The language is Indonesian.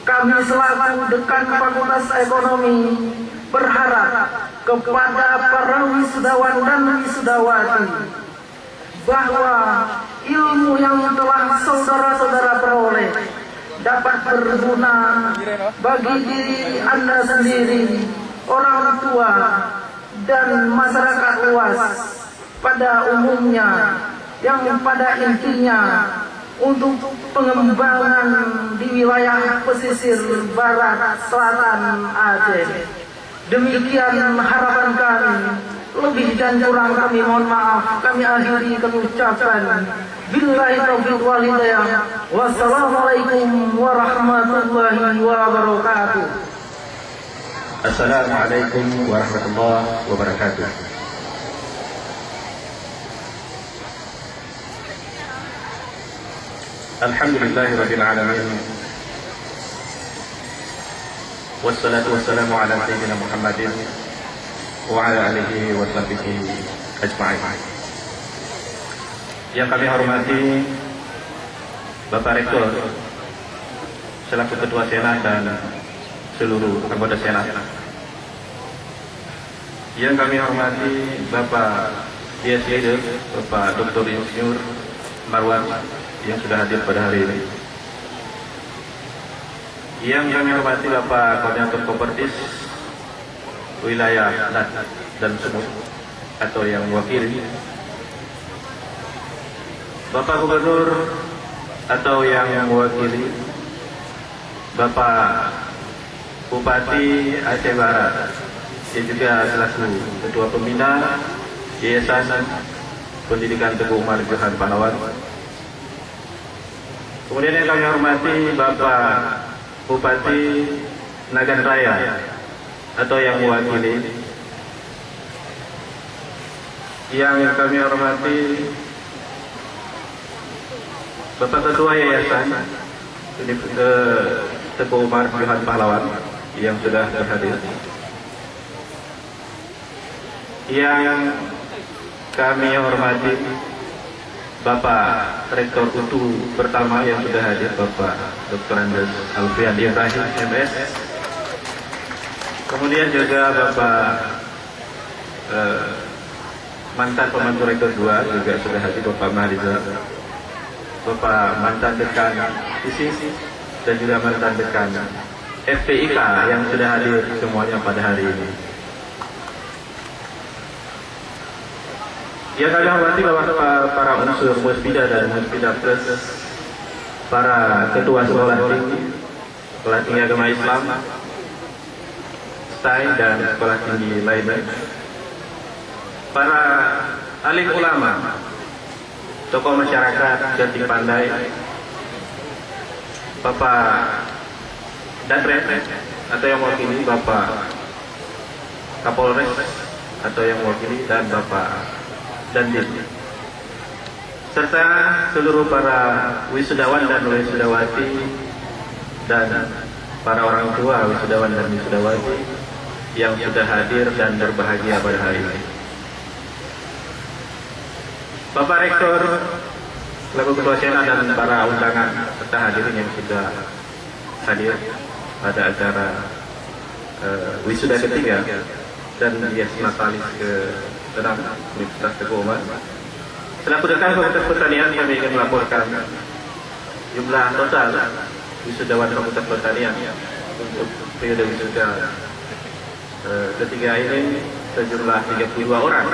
Kami selaku Dekan Fakultas Ekonomi berharap kepada para wisudawan dan wisudawati bahwa ilmu yang telah saudara-saudara peroleh dapat berguna bagi diri Anda sendiri, orang tua, dan masyarakat luas pada umumnya, yang pada intinya untuk pengembangan di wilayah pesisir barat selatan Aceh. Demikian harapan kami. Lebih dan kurang kami mohon maaf. Kami akhiri kami ucapkan billahi taufiq wal hidayah. Wassalamualaikum warahmatullahi wabarakatuh. Assalamualaikum warahmatullahi wabarakatuh. Alhamdulillahirabbil alamin. Wassalatu wassalamu ala sayyidina Muhammadin wa ala alihi wa sahbihi ajma'in. Yang kami hormati Bapak Rektor selaku Ketua Senat dan seluruh anggota Senat. Yang kami hormati Bapak DS Leader, Bapak Dr. Insinyur Marwan yang sudah hadir pada hari ini. Yang kami hormati Bapak Koordinator Kopertis Wilayah dan Sumut atau yang mewakili, Bapak Gubernur atau yang mewakili, Bapak Bupati Aceh Barat yang juga selaku Ketua Pembina Yayasan Pendidikan Teguh Umar Johan Pahlawan. Kemudian yang kami hormati Bapak Bupati Nagan Raya atau yang mewakili. Yang kami hormati Bapak Ketua Yayasan Teguh Umar Johan Pahlawan yang sudah berhadir. Yang kami hormati Bapak Rektor UTU pertama yang sudah hadir, Bapak Dr. Andes Alfian Ibrahim MS. Kemudian juga Bapak mantan pembantu Rektor 2 juga sudah hadir, Bapak Mahriza, Bapak mantan dekan ISIS dan juga mantan dekan FPIK yang sudah hadir semuanya pada hari ini. Yang kami hormati para unsur Muspida dan Muspida Plus, para ketua sekolah tinggi agama Islam, STAI dan sekolah tinggi lainnya, para alim ulama, tokoh masyarakat Jati Pandai, Bapak Danrem atau yang mewakili, Bapak Kapolres atau yang mewakili, dan Bapak Dandim, serta seluruh para wisudawan dan wisudawati dan para orang tua wisudawan dan wisudawati yang sudah hadir dan berbahagia pada hari ini. Bapak Rektor selaku Ketua Senat dan para undangan serta hadirin yang sudah hadir pada acara wisuda ketiga dan hias natalis ke-6 Universitas Teguh Umar. Selaku Dekan Fakultas Pertanian, kami ingin melaporkan jumlah total wisudawan Fakultas Pertanian untuk periode wisuda ketiga ini sejumlah 32 orang.